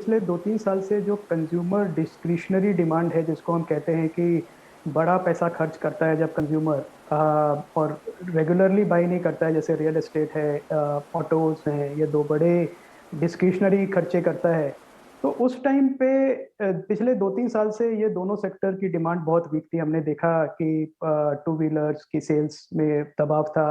पिछले 2-3 साल से जो कंज्यूमर डिस्क्रिशनरी डिमांड है, जिसको हम कहते हैं कि बड़ा पैसा खर्च करता है जब कंज्यूमर और रेगुलरली बाई नहीं करता है, जैसे रियल एस्टेट है, ऑटोज हैं, ये दो बड़े डिस्क्रिशनरी खर्चे करता है। तो उस टाइम पे पिछले 2-3 साल से ये दोनों सेक्टर की डिमांड बहुत वीक थी। हमने देखा कि टू व्हीलर्स की सेल्स में दबाव था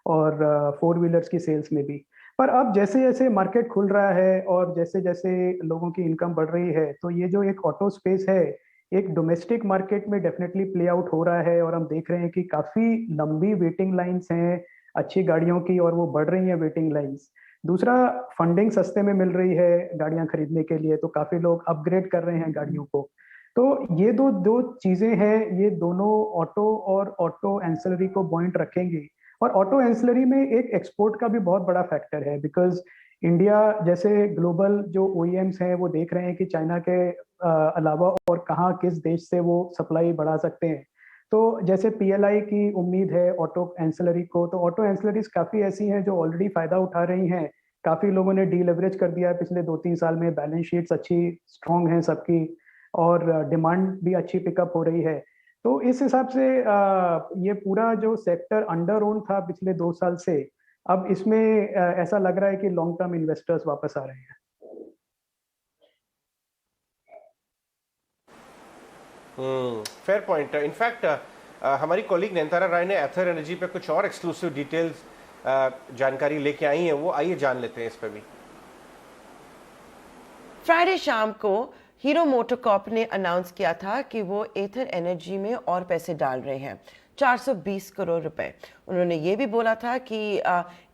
और फोर व्हीलर्स की सेल्स में भी। पर अब जैसे जैसे मार्केट खुल रहा है और जैसे जैसे लोगों की इनकम बढ़ रही है, तो ये जो एक ऑटो स्पेस है, एक डोमेस्टिक मार्केट में डेफिनेटली प्ले आउट हो रहा है। और हम देख रहे हैं कि काफी लंबी वेटिंग लाइंस हैं अच्छी गाड़ियों की, और वो बढ़ रही हैं वेटिंग लाइंस। दूसरा, फंडिंग सस्ते में मिल रही है गाड़ियां खरीदने के लिए, तो काफी लोग अपग्रेड कर रहे हैं गाड़ियों को। तो ये दो दो चीजें हैं, ये दोनों ऑटो और ऑटो एंसिलरी को पॉइंट रखेंगी। और ऑटो एंसिलरी में एक एक्सपोर्ट का भी बहुत बड़ा फैक्टर है, बिकॉज इंडिया जैसे ग्लोबल जो ओईएम्स हैं वो देख रहे हैं कि चाइना के अलावा और कहाँ किस देश से वो सप्लाई बढ़ा सकते हैं। तो जैसे पीएलआई की उम्मीद है ऑटो एंसिलरी को, तो ऑटो एंसिलरीज काफी ऐसी हैं जो ऑलरेडी फायदा उठा रही हैं। काफी लोगों ने डीलेवरेज कर दिया है पिछले 2-3 साल में, बैलेंस शीट्स अच्छी स्ट्रांग हैं सबकी, और डिमांड भी अच्छी पिकअप हो रही है। तो इस हिसाब से ये पूरा जो सेक्टर अंडर ओन था पिछले 2 साल से, अब इसमें ऐसा लग रहा है कि लॉन्ग टर्म इन्वेस्टर्स वापस आ रहे हैं। Fair point. इनफैक्ट हमारी कॉलीग नयनतारा राय ने एथर एनर्जी पे कुछ और एक्सक्लूसिव डिटेल्स जानकारी लेके आई हैं, वो आइए जान लेते हैं इस पे भी। फ्राइडे शाम को हीरो मोटोकॉर्प ने अनाउंस किया था कि वो एथर एनर्जी में और पैसे डाल रहे हैं, 420 करोड़ रुपए। उन्होंने ये भी बोला था कि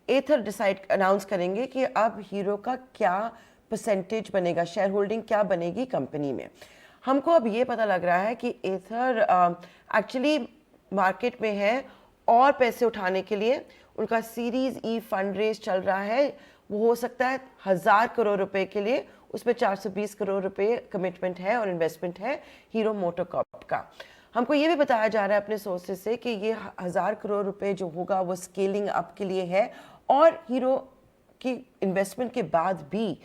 एथर अनाउंस करेंगे कि अब हीरो का क्या परसेंटेज बनेगा, शेयर होल्डिंग क्या बनेगी कंपनी में। हमको अब ये पता लग रहा है कि एथर एक्चुअली मार्केट में है और पैसे उठाने के लिए उनका सीरीज ई फंड रेज चल रहा है। वो हो सकता है 1000 करोड़ रुपए के लिए, उसमें 420 करोड़ रुपए कमिटमेंट है और इन्वेस्टमेंट है हीरो मोटोकॉर्प का। हमको ये भी बताया जा रहा है अपने सोर्सेज से कि ये 1000 करोड़ रुपए जो होगा वो स्केलिंग अप के लिए है, और हीरो की इन्वेस्टमेंट के बाद भी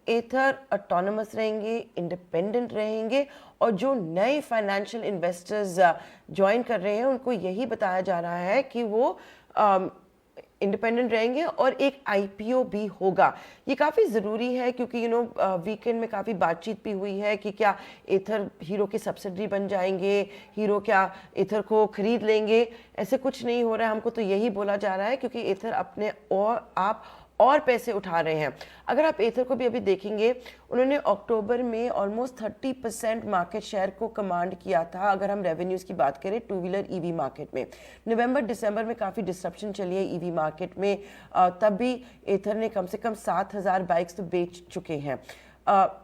एथर ऑटोनमस रहेंगे, इंडिपेंडेंट रहेंगे, और जो नए फाइनेंशियल इन्वेस्टर्स ज्वाइन कर रहे हैं उनको यही बताया जा रहा है कि वो इंडिपेंडेंट रहेंगे और एक आईपीओ भी होगा। ये काफ़ी ज़रूरी है क्योंकि वीकेंड में काफ़ी बातचीत भी हुई है कि क्या एथर हीरो के सब्सिडरी बन जाएंगे, हीरो क्या एथर को खरीद लेंगे। ऐसे कुछ नहीं हो रहा है। हमको तो यही बोला जा रहा है क्योंकि एथर अपने और पैसे उठा रहे हैं। अगर आप एथर को भी अभी देखेंगे, उन्होंने अक्टूबर में ऑलमोस्ट 30% मार्केट शेयर को कमांड किया था। अगर हम रेवेन्यूज़ की बात करें टू व्हीलर ईवी मार्केट में, नवंबर दिसंबर में काफ़ी डिस्ट्रप्शन चली है ईवी मार्केट में, तब भी एथर ने कम से कम 7000 बाइक्स तो बेच चुके हैं।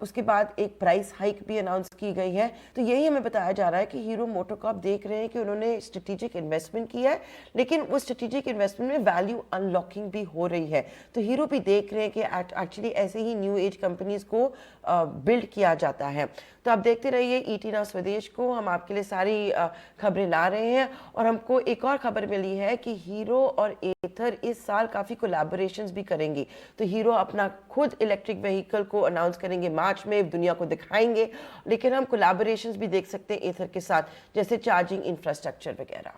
उसके बाद एक प्राइस हाइक भी अनाउंस की गई है। तो यही हमें बताया जा रहा है कि हीरो मोटोकॉर्प देख रहे हैं कि उन्होंने स्ट्रेटेजिक इन्वेस्टमेंट किया है, लेकिन वो स्ट्रेटेजिक इन्वेस्टमेंट में वैल्यू अनलॉकिंग भी हो रही है। तो हीरो भी देख रहे हैं कि एक्चुअली ऐसे ही न्यू एज कंपनीज को बिल्ड किया जाता है। तो आप देखते रहिए ईटी नाउ स्वदेश को, हम आपके लिए सारी खबरें ला रहे हैं। और हमको एक और खबर मिली है कि हीरो और एथर इस साल काफ़ी कोलैबोरेशंस भी करेंगी। तो हीरो अपना खुद इलेक्ट्रिक व्हीकल को अनाउंस करेंगे मार्च में, दुनिया को दिखाएंगे, लेकिन हम कोलैबोरेशंस भी देख सकते हैं एथर के साथ, जैसे चार्जिंग इंफ्रास्ट्रक्चर वगैरह।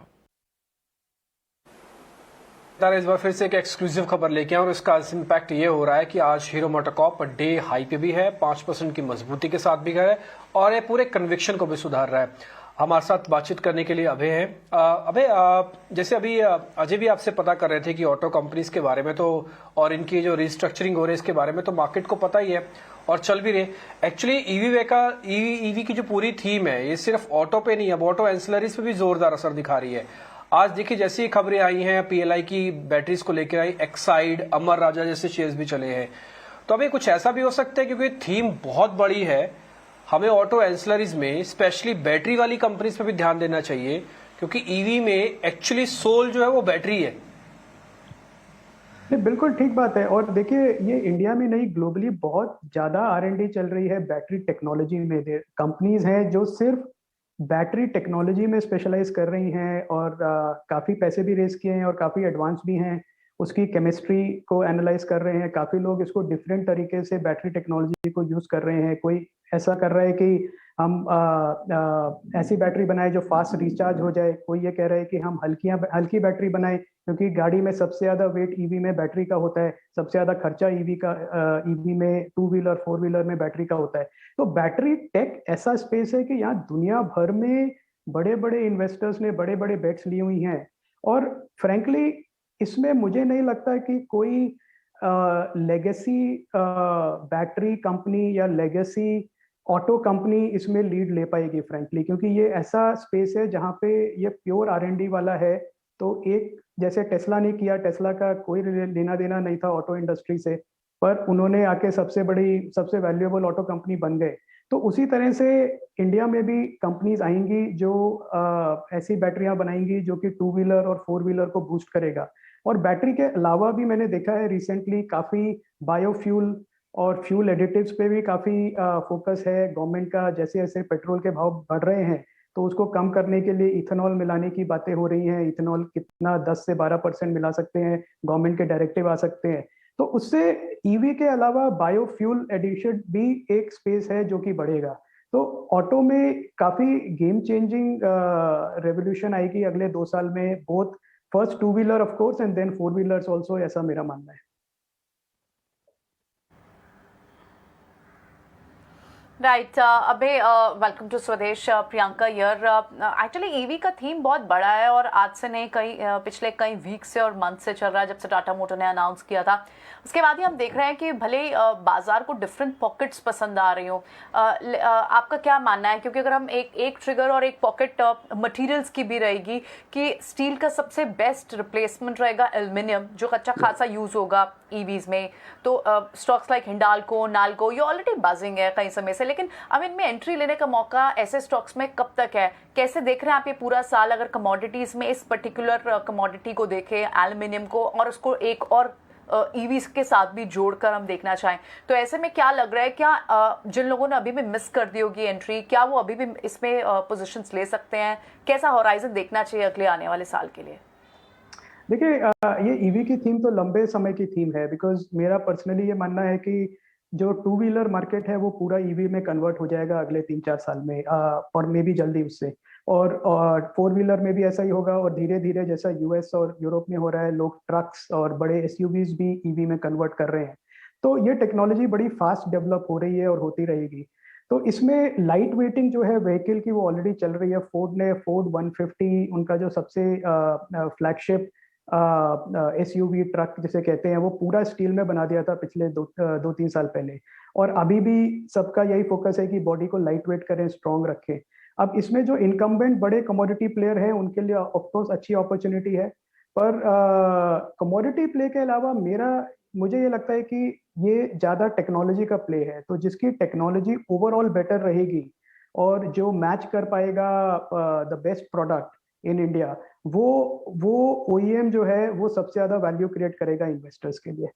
इस बार फिर से एक एक्सक्लूसिव खबर लेके आए और इसका इम्पैक्ट ये हो रहा है कि आज हीरो मोटोकॉर्प डे हाई पे भी है, 5% की मजबूती के साथ भी है, और ये पूरे कन्विक्शन को भी सुधार रहा है। हमारे साथ बातचीत करने के लिए अभय हैं। अभय, जैसे अभी अजय भी आपसे पता कर रहे थे कि ऑटो कंपनीज के बारे में, तो और इनकी जो रिस्ट्रक्चरिंग हो रही है इसके बारे में, तो मार्केट को पता ही है और चल भी रहे। एक्चुअली ईवी की जो पूरी थीम है ये सिर्फ ऑटो पे नहीं है, अब ऑटो एंसिलरीज पे भी जोरदार असर दिखा रही है। आज देखिए जैसी ही खबरें आई हैं पीएलआई की बैटरीज को लेकर आई, एक्साइड, अमर राजा जैसे शेयर्स भी चले हैं। तो अभी कुछ ऐसा भी हो सकता है क्योंकि थीम बहुत बड़ी है, हमें ऑटो एंसिलरीज में स्पेशली बैटरी वाली कंपनीज पे भी ध्यान देना चाहिए, क्योंकि ईवी में एक्चुअली सोल जो है वो बैटरी है। बिल्कुल ठीक बात है। और देखिए, ये इंडिया में नहीं, ग्लोबली बहुत ज्यादा आर&डी चल रही है बैटरी टेक्नोलॉजी में। कंपनीज हैं जो सिर्फ बैटरी टेक्नोलॉजी में स्पेशलाइज कर रही हैं, और काफी पैसे भी रेस किए हैं और काफी एडवांस भी हैं। उसकी केमिस्ट्री को एनालाइज कर रहे हैं, काफ़ी लोग इसको डिफरेंट तरीके से बैटरी टेक्नोलॉजी को यूज़ कर रहे हैं। कोई ऐसा कर रहा है कि हम ऐसी बैटरी बनाए जो फास्ट रिचार्ज हो जाए, कोई ये कह रहा है कि हम हल्की बैटरी बनाए, क्योंकि गाड़ी में सबसे ज़्यादा वेट ईवी में बैटरी का होता है, सबसे ज़्यादा खर्चा ईवी में 2 व्हीलर 4 व्हीलर में बैटरी का होता है। तो बैटरी टेक ऐसा स्पेस है कि यहाँ दुनिया भर में बड़े बड़े इन्वेस्टर्स ने बड़े बड़े बेट्स ली हुई हैं, और फ्रेंकली इसमें मुझे नहीं लगता कि कोई लेगेसी बैटरी कंपनी या लेगेसी ऑटो कंपनी इसमें लीड ले पाएगी फ्रेंकली, क्योंकि ये ऐसा स्पेस है जहाँ पे ये प्योर R&D वाला है। तो एक जैसे टेस्ला ने किया, टेस्ला का कोई लेना देना नहीं था ऑटो इंडस्ट्री से, पर उन्होंने आके सबसे सबसे वैल्यूएबल ऑटो कंपनी बन गए। तो उसी तरह से इंडिया में भी कंपनीज आएंगी जो ऐसी बैटरियां बनाएंगी जो कि 2 व्हीलर और 4 व्हीलर को बूस्ट करेगा। और बैटरी के अलावा भी मैंने देखा है रिसेंटली काफ़ी बायोफ्यूल और फ्यूल एडिटिव्स पे भी काफ़ी फोकस है गवर्नमेंट का। जैसे जैसे पेट्रोल के भाव बढ़ रहे हैं तो उसको कम करने के लिए इथेनॉल मिलाने की बातें हो रही हैं। इथेनॉल कितना 10 से 12% मिला सकते हैं, गवर्नमेंट के डायरेक्टिव आ सकते हैं। तो उससे ईवी के अलावा बायोफ्यूल एडिशन भी एक स्पेस है जो कि बढ़ेगा। तो ऑटो में काफ़ी गेम चेंजिंग रेवोल्यूशन आएगी अगले 2 साल में, both first 2 wheeler of course and then 4 wheelers also, ऐसा मेरा मानना है। राइट अबे वेलकम टू स्वदेश। प्रियंका यार, एक्चुअली ईवी का थीम बहुत बड़ा है और आज से नहीं पिछले कई वीक से और मंथ से चल रहा है, जब से टाटा मोटर ने अनाउंस किया था। उसके बाद ही हम देख रहे हैं कि भले बाजार को डिफरेंट पॉकेट्स पसंद आ रही हो। आपका क्या मानना है, क्योंकि अगर हम एक ट्रिगर और एक पॉकेट मटेरियल्स की भी रहेगी कि स्टील का सबसे बेस्ट रिप्लेसमेंट रहेगा एल्युमिनियम, जो अच्छा खासा यूज होगा ईवीज में। तो स्टॉक्स लाइक हिंडाल्को, नाल्को ये ऑलरेडी बाजिंग है कई समय से, लेकिन अब इनमें एंट्री लेने का मौका ऐसे स्टॉक्स में कब तक है? कैसे देख रहे हैं आप ये पूरा साल, अगर कमोडिटीज में इस पर्टिकुलर कमोडिटी को देखें, एल्युमिनियम को, और उसको एक और ईवीज के साथ भी जोड़कर हम देखना चाहें, तो ऐसे में क्या लग रहा है, क्या जिन लोगों ने अभी भी मिस कर दी होगी एंट्री, क्या वो अभी भी इसमें पोजीशंस ले सकते हैं? कैसा होराइजन देखना चाहिए अगले आने वाले साल के लिए? देखिए, ये ईवी की थीम तो लंबे समय की थीम है, बिकॉज मेरा पर्सनली ये मानना है कि जो 2 व्हीलर मार्केट है वो पूरा ईवी में कन्वर्ट हो जाएगा अगले 3-4 साल में, और मे भी जल्दी उससे, और 4 व्हीलर में भी ऐसा ही होगा। और धीरे धीरे जैसा यूएस और यूरोप में हो रहा है, लोग ट्रक्स और बड़े एसयूवीज भी ईवी में कन्वर्ट कर रहे हैं। तो ये टेक्नोलॉजी बड़ी फास्ट डेवलप हो रही है और होती रहेगी। तो इसमें लाइट वेटिंग जो है व्हीकल की वो ऑलरेडी चल रही है। फोर्ड 150 उनका जो सबसे फ्लैगशिप एसयूवी ट्रक जिसे कहते हैं, वो पूरा स्टील में बना दिया था पिछले 2-3 साल पहले, और अभी भी सबका यही फोकस है कि बॉडी को लाइट वेट करें, स्ट्रॉन्ग रखें। अब इसमें जो इनकम्बेंट बड़े कमोडिटी प्लेयर हैं उनके लिए ऑफकोर्स अच्छी अपॉर्चुनिटी है, पर कमोडिटी प्ले के अलावा मुझे ये लगता है कि ये ज़्यादा टेक्नोलॉजी का प्ले है। तो जिसकी टेक्नोलॉजी ओवरऑल बेटर रहेगी और जो मैच कर पाएगा the best product in India, वो OEM जो है वो सबसे ज्यादा वैल्यू क्रिएट करेगा इन्वेस्टर्स के लिए।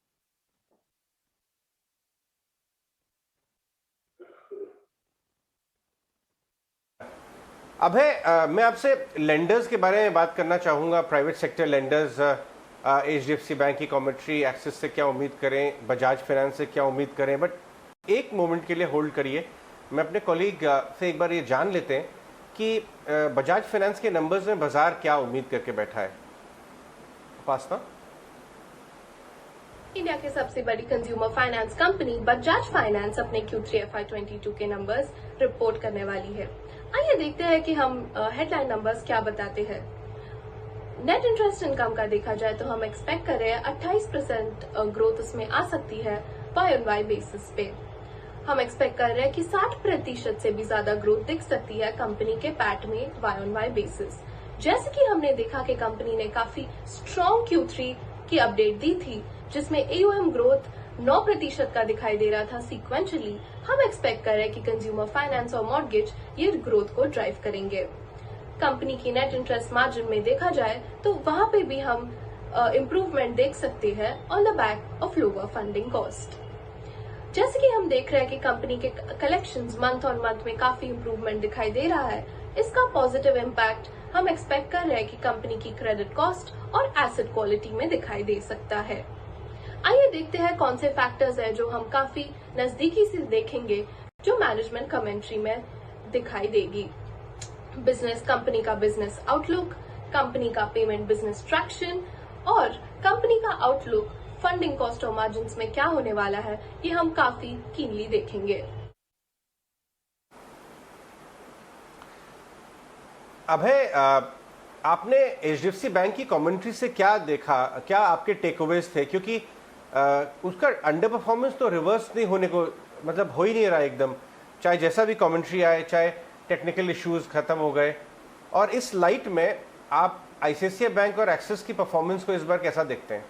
अभय, मैं आपसे लेंडर्स के बारे में बात करना चाहूँगा। Private sector lenders, HDFC bank की कमेंट्री, एक्सिस से क्या उम्मीद करें, बजाज फाइनेंस से क्या उम्मीद करें। बट एक मोमेंट के लिए होल्ड करिए, मैं अपने कॉलीग से एक बार ये जान लेते हैं कि बजाज फाइनेंस के नंबर्स में बाजार क्या उम्मीद करके बैठा है। उपासना, इंडिया की सबसे बड़ी consumer finance company Bajaj finance अपने Q3 FY22 के नंबर्स रिपोर्ट करने वाली है। आइए देखते हैं कि हम हेडलाइन नंबर्स क्या बताते हैं। नेट इंटरेस्ट इनकम का देखा जाए तो हम एक्सपेक्ट कर रहे हैं 28% ग्रोथ उसमें आ सकती है YoY बेसिस पे। हम एक्सपेक्ट कर रहे हैं कि 60% से भी ज्यादा ग्रोथ दिख सकती है कंपनी के पैट में YoY बेसिस। जैसे कि हमने देखा कि कंपनी ने काफी स्ट्रॉन्ग Q3 की अपडेट दी थी, जिसमें AUM ग्रोथ 9% का दिखाई दे रहा था सीक्वेंशियली। हम एक्सपेक्ट कर रहे हैं कि कंज्यूमर फाइनेंस और मॉर्गेज ये ग्रोथ को ड्राइव करेंगे। कंपनी की नेट इंटरेस्ट मार्जिन में देखा जाए तो वहां पे भी हम इम्प्रूवमेंट देख सकते हैं on the back of lower funding cost. जैसे कि हम देख रहे हैं कि कंपनी के कलेक्शंस मंथ ऑन मंथ में काफी इंप्रूवमेंट दिखाई दे रहा है, इसका पॉजिटिव इम्पैक्ट हम एक्सपेक्ट कर रहे हैं कि कंपनी की क्रेडिट कॉस्ट और एसेट क्वालिटी में दिखाई दे सकता है। आइए देखते हैं कौन से फैक्टर्स हैं जो हम काफी नजदीकी से देखेंगे, जो मैनेजमेंट कमेंट्री में दिखाई देगी। कंपनी का बिजनेस आउटलुक, कंपनी का पेमेंट बिजनेस ट्रैक्शन और कंपनी का आउटलुक फंडिंग कॉस्ट और मार्जिन में क्या होने वाला है, ये हम काफी कीनली देखेंगे। अभय, आपने एचडीएफसी बैंक की कमेंट्री से क्या देखा, क्या आपके टेकअवेज थे? क्योंकि उसका अंडर परफॉर्मेंस तो रिवर्स नहीं होने को, मतलब हो ही नहीं रहा एकदम, चाहे जैसा भी कमेंट्री आए, चाहे टेक्निकल इश्यूज खत्म हो गए। और इस लाइट में आप आईसीआईसीआई बैंक और एक्सिस की परफॉर्मेंस को इस बार कैसा देखते हैं?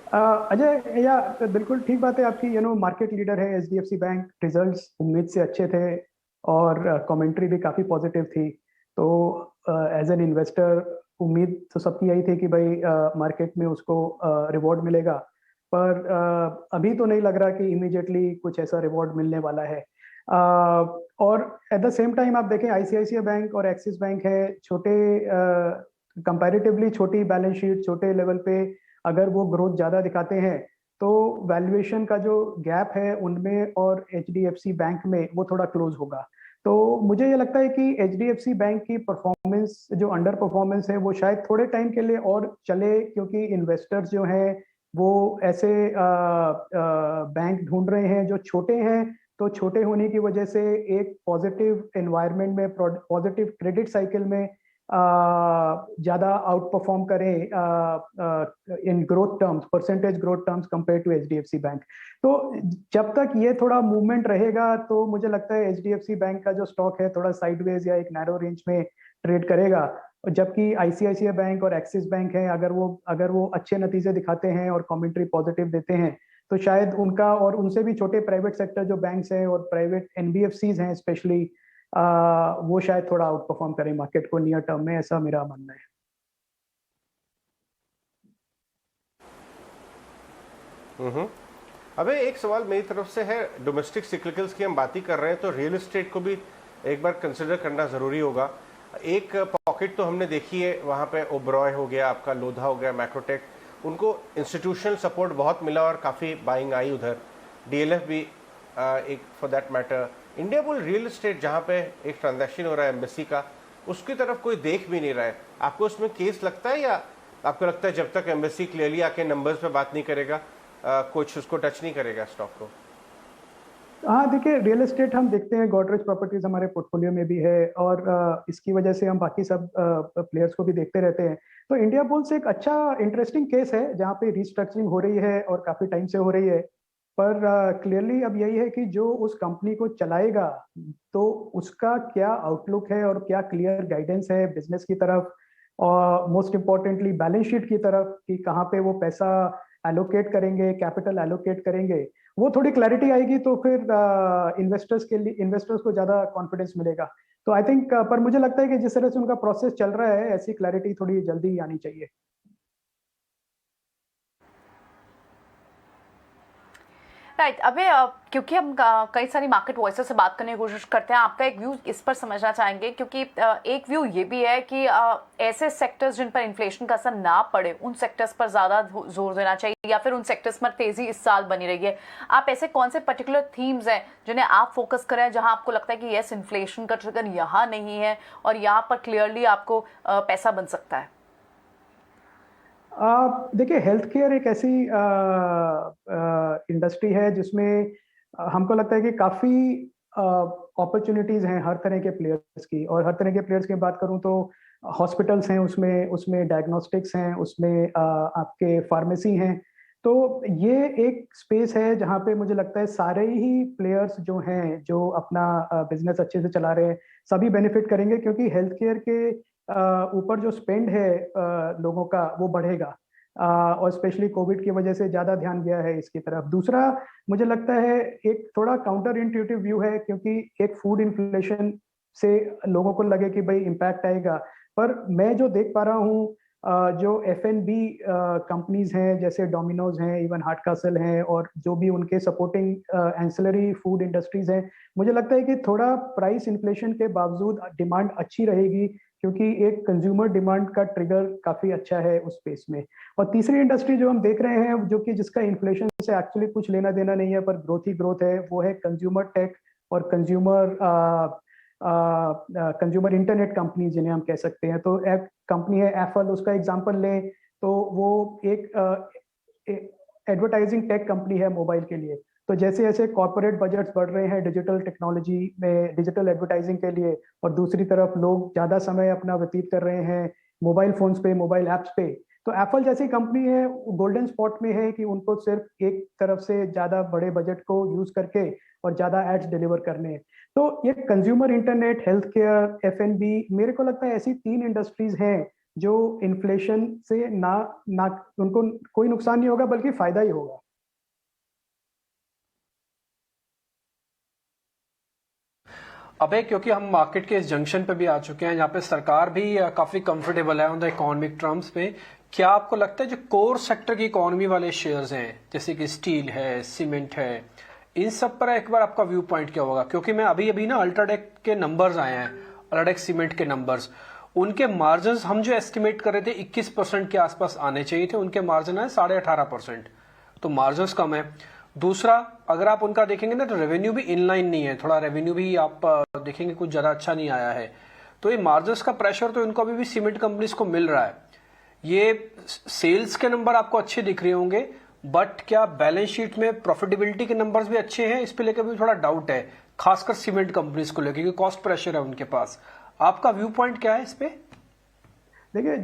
अजय, या बिल्कुल ठीक बात है आपकी। मार्केट लीडर है एचडीएफसी बैंक, रिजल्ट्स उम्मीद से अच्छे थे और कमेंट्री भी काफ़ी पॉजिटिव थी। तो एज एन इन्वेस्टर उम्मीद तो सबकी यही थी कि भाई मार्केट में उसको रिवॉर्ड मिलेगा, पर अभी तो नहीं लग रहा कि इमीडिएटली कुछ ऐसा रिवॉर्ड मिलने वाला है। और एट द सेम टाइम आप देखें, आईसीआईसीआई बैंक और एक्सिस बैंक है छोटे, कंपैरेटिवली छोटी बैलेंस शीट, छोटे लेवल पे अगर वो ग्रोथ ज़्यादा दिखाते हैं तो वैल्यूएशन का जो गैप है उनमें और एचडीएफसी बैंक में वो थोड़ा क्लोज होगा। तो मुझे ये लगता है कि एचडीएफसी बैंक की परफॉर्मेंस, जो अंडर परफॉर्मेंस है, वो शायद थोड़े टाइम के लिए और चले, क्योंकि इन्वेस्टर्स जो हैं वो ऐसे बैंक ढूंढ रहे हैं जो छोटे हैं। तो छोटे होने की वजह से एक पॉजिटिव एनवायरनमेंट में, पॉजिटिव क्रेडिट साइकिल में ज़्यादा आउट परफॉर्म करें in growth terms, percentage growth terms compare to HDFC bank. तो जब तक ये थोड़ा मूवमेंट रहेगा तो मुझे लगता है एचडीएफसी बैंक का जो स्टॉक है थोड़ा साइडवेज या एक नैरो रेंज में ट्रेड करेगा। जबकि आईसीआईसीआई बैंक और एक्सिस बैंक है, अगर वो अच्छे नतीजे दिखाते हैं और कमेंट्री पॉजिटिव देते हैं तो शायद उनका और उनसे भी छोटे प्राइवेट सेक्टर जो बैंक्स हैं और प्राइवेट एनबीएफसीज हैं स्पेशली, वो शायद थोड़ा आउट परफॉर्म करें मार्केट को नियर टर्म में, ऐसा मेरा मानना है। अबे एक सवाल मेरी तरफ से है, डोमेस्टिक सिक्लिकल्स की हम बात ही कर रहे हैं तो रियल एस्टेट को भी एक बार कंसिडर करना ज़रूरी होगा। एक पॉकेट तो हमने देखी है, वहाँ पे ओबरॉय हो गया, आपका लोधा हो गया, मैक्रोटेक, उनको इंस्टीट्यूशनल सपोर्ट बहुत मिला और काफ़ी बाइंग आई उधर। डीएलएफ भी एक for that matter. India bull real estate जहाँ पे एक ट्रांजैक्शन हो रहा है एम्बेसी का, उसकी तरफ कोई देख भी नहीं रहा है। आपको उसमें केस लगता है, या आपको लगता है जब तक एम्बेसी क्लियरली आके नंबर्स पे बात नहीं करेगा कुछ उसको टच नहीं करेगा स्टॉक को? हाँ, देखिए रियल एस्टेट हम देखते हैं, गोदरेज प्रॉपर्टीज हमारे पोर्टफोलियो में भी है और इसकी वजह से हम बाकी सब प्लेयर्स को भी देखते रहते हैं। तो इंडिया बुल्स एक अच्छा इंटरेस्टिंग केस है जहाँ पे रिस्ट्रक्चरिंग हो रही है और काफी टाइम से हो रही है। पर क्लियरली अब यही है कि जो उस कंपनी को चलाएगा तो उसका क्या आउटलुक है और क्या क्लियर गाइडेंस है बिजनेस की तरफ, और मोस्ट इम्पोर्टेंटली बैलेंस शीट की तरफ कि कहाँ पे वो पैसा एलोकेट करेंगे, कैपिटल एलोकेट करेंगे। वो थोड़ी क्लैरिटी आएगी तो फिर इन्वेस्टर्स को ज्यादा कॉन्फिडेंस मिलेगा। तो आई थिंक, पर मुझे लगता है कि जिस तरह से उनका प्रोसेस चल रहा है ऐसी क्लैरिटी थोड़ी जल्दी आनी चाहिए। राइट। अबे क्योंकि हम कई सारी मार्केट वॉइसेस से बात करने की कोशिश करते हैं, आपका एक व्यू इस पर समझना चाहेंगे, क्योंकि एक व्यू ये भी है कि ऐसे सेक्टर्स जिन पर इन्फ्लेशन का असर ना पड़े उन सेक्टर्स पर ज़्यादा जोर देना चाहिए, या फिर उन सेक्टर्स पर तेज़ी इस साल बनी रही है। आप ऐसे कौन से पर्टिकुलर थीम्स हैं जिन्हें आप फोकस करें, जहाँ आपको लगता है कि यस इन्फ्लेशन का ट्रिगर यहाँ नहीं है और यहाँ पर क्लियरली आपको पैसा बन सकता है? देखिए, हेल्थ केयर एक ऐसी इंडस्ट्री है जिसमें हमको लगता है कि काफ़ी अपॉर्चुनिटीज़ हैं हर तरह के प्लेयर्स की। और हर तरह के प्लेयर्स की बात करूं तो हॉस्पिटल्स हैं, उसमें डायग्नोस्टिक्स हैं, उसमें आपके फार्मेसी हैं। तो ये एक स्पेस है जहाँ पे मुझे लगता है सारे ही प्लेयर्स जो हैं, जो अपना बिजनेस अच्छे से चला रहे हैं, सभी बेनिफिट करेंगे, क्योंकि हेल्थ केयर के ऊपर जो स्पेंड है लोगों का वो बढ़ेगा और स्पेशली कोविड की वजह से ज़्यादा ध्यान गया है इसकी तरफ। दूसरा, मुझे लगता है एक थोड़ा काउंटर इंट्यूटिव व्यू है, क्योंकि एक फूड इन्फ्लेशन से लोगों को लगे कि भाई इम्पैक्ट आएगा, पर मैं जो देख पा रहा हूँ जो F&B कंपनीज हैं जैसे डोमिनोज हैं, इवन हार्ट कासल हैं, और जो भी उनके सपोर्टिंग एंसिलरी फूड इंडस्ट्रीज हैं, मुझे लगता है कि थोड़ा प्राइस इन्फ्लेशन के बावजूद डिमांड अच्छी रहेगी, क्योंकि एक कंज्यूमर डिमांड का ट्रिगर काफी अच्छा है उस स्पेस में। और तीसरी इंडस्ट्री जो हम देख रहे हैं, जो कि जिसका इन्फ्लेशन से एक्चुअली कुछ लेना देना नहीं है, पर ग्रोथ ही ग्रोथ है, वो है कंज्यूमर टेक और कंज्यूमर इंटरनेट कंपनी जिन्हें हम कह सकते हैं। तो एक कंपनी है एप्पल, उसका एग्जांपल लें तो वो एक एडवर्टाइजिंग टेक कंपनी है मोबाइल के लिए। तो जैसे जैसे कॉर्पोरेट बजट्स बढ़ रहे हैं डिजिटल टेक्नोलॉजी में, डिजिटल एडवर्टाइजिंग के लिए, और दूसरी तरफ लोग ज़्यादा समय अपना व्यतीत कर रहे हैं मोबाइल फोन्स पे, मोबाइल ऐप्स पे, तो एप्पल जैसी कंपनी है गोल्डन स्पॉट में है कि उनको सिर्फ एक तरफ से ज़्यादा बड़े बजट को यूज़ करके और ज़्यादा एड्स डिलीवर करने हैं। तो ये consumer internet, health care, F&B, मेरे को लगता है ऐसी 3 इंडस्ट्रीज हैं जो इन्फ्लेशन से ना उनको कोई नुकसान नहीं होगा बल्कि फायदा ही होगा। अबे क्योंकि हम मार्केट के इस जंक्शन पे भी आ चुके हैं, यहाँ पे सरकार भी काफी कंफर्टेबल है ऑन द इकोनॉमिक टर्म्स पे, क्या आपको लगता है जो कोर सेक्टर की इकोनॉमी वाले शेयर्स हैं जैसे कि स्टील है, सीमेंट है, इन सब पर एक बार आपका व्यू पॉइंट क्या होगा? क्योंकि मैं अभी ना अल्ट्राटेक के नंबर्स आए हैं, अल्ट्राटेक सीमेंट के नंबर्स, उनके मार्जिन हम जो एस्टिमेट कर रहे थे 21% के आसपास आने चाहिए थे, उनके मार्जिन है 18.5%, तो मार्जिन कम है। दूसरा, अगर आप उनका देखेंगे ना तो रेवेन्यू भी इनलाइन नहीं है, थोड़ा रेवेन्यू भी आप देखेंगे कुछ ज्यादा अच्छा नहीं आया है। तो ये मार्जिन का प्रेशर तो इनको अभी भी सीमेंट कंपनीज को मिल रहा है। ये सेल्स के नंबर आपको अच्छे दिख रहे होंगे, बट क्या बैलेंस शीट में प्रॉफिटेबिलिटी के नंबर्स भी अच्छे हैं? इस पे लेकर भी थोड़ा डाउट है, खासकर सीमेंट कंपनीज को लेकर, क्योंकि कॉस्ट प्रेशर है उनके पास। आपका व्यू पॉइंट क्या है इस पे? देखिए,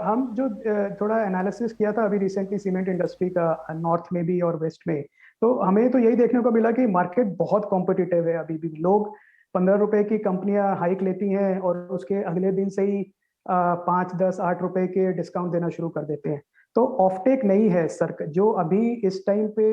हम जो थोड़ा एनालिसिस किया था अभी रिसेंटली सीमेंट इंडस्ट्री का नॉर्थ में भी और वेस्ट में, तो हमें तो यही देखने को मिला कि मार्केट बहुत कॉम्पिटिटिव है। अभी भी लोग 15 रुपए की कंपनियां हाइक लेती हैं और उसके अगले दिन से ही 5, 10, 8 रुपए के डिस्काउंट देना शुरू कर देते हैं। तो ऑफटेक नहीं है सर जो अभी इस टाइम पे।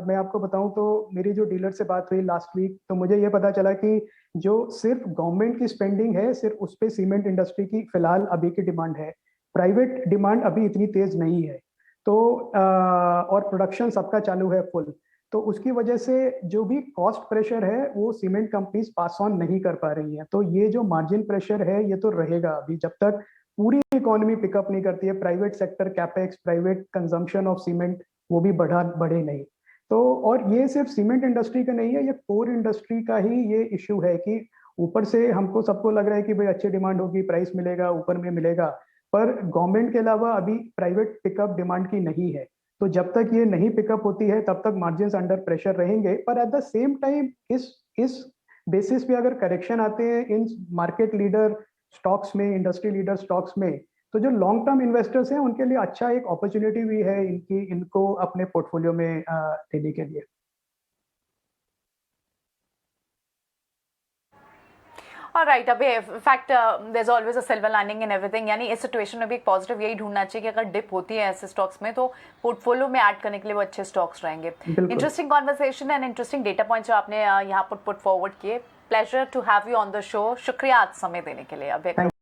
मैं आपको बताऊं तो मेरी जो डीलर से बात हुई लास्ट वीक, तो मुझे ये पता चला कि जो सिर्फ गवर्नमेंट की स्पेंडिंग है, सिर्फ उस पे सीमेंट इंडस्ट्री की फिलहाल अभी की डिमांड है, प्राइवेट डिमांड अभी इतनी तेज नहीं है। तो और प्रोडक्शन सबका चालू है फुल, तो उसकी वजह से जो भी कॉस्ट प्रेशर है वो सीमेंट कंपनीज पास ऑन नहीं कर पा रही हैं। तो ये जो मार्जिन प्रेशर है ये तो रहेगा अभी, जब तक पूरी इकोनॉमी पिकअप नहीं करती है, private sector capex, private consumption of cement वो भी बढ़े नहीं। तो और ये सिर्फ सीमेंट इंडस्ट्री का नहीं है, ये कोर इंडस्ट्री का ही ये इश्यू है कि ऊपर से हमको सबको लग रहा है कि भाई अच्छी डिमांड होगी, प्राइस मिलेगा, ऊपर में मिलेगा, पर गवर्नमेंट के अलावा अभी प्राइवेट पिकअप डिमांड की नहीं है। तो जब तक ये नहीं पिकअप होती है तब तक मार्जिन अंडर प्रेशर रहेंगे। पर एट द सेम टाइम इस बेसिस पे अगर करेक्शन आते हैं इन मार्केट लीडर स्टॉक्स में, इंडस्ट्री लीडर स्टॉक्स में, तो जो लॉन्ग टर्म इन्वेस्टर्स हैं उनके लिए अच्छा एक अपॉर्चुनिटी भी है इनको अपने पोर्टफोलियो में लेने के लिए। राइट, अभी fact there is always a silver lining in everything, यानी इस सिचुएशन में भी एक पॉजिटिव यही ढूंढना चाहिए कि अगर डिप होती है ऐसे स्टॉक्स में तो पोर्टफोलियो में ऐड करने के लिए वो अच्छे स्टॉक्स रहेंगे। Interesting conversation and interesting data points जो आपने यहाँ पुट फॉरवर्ड किए। Pleasure to have you on the show. शुक्रिया आज समय देने के लिए। अभी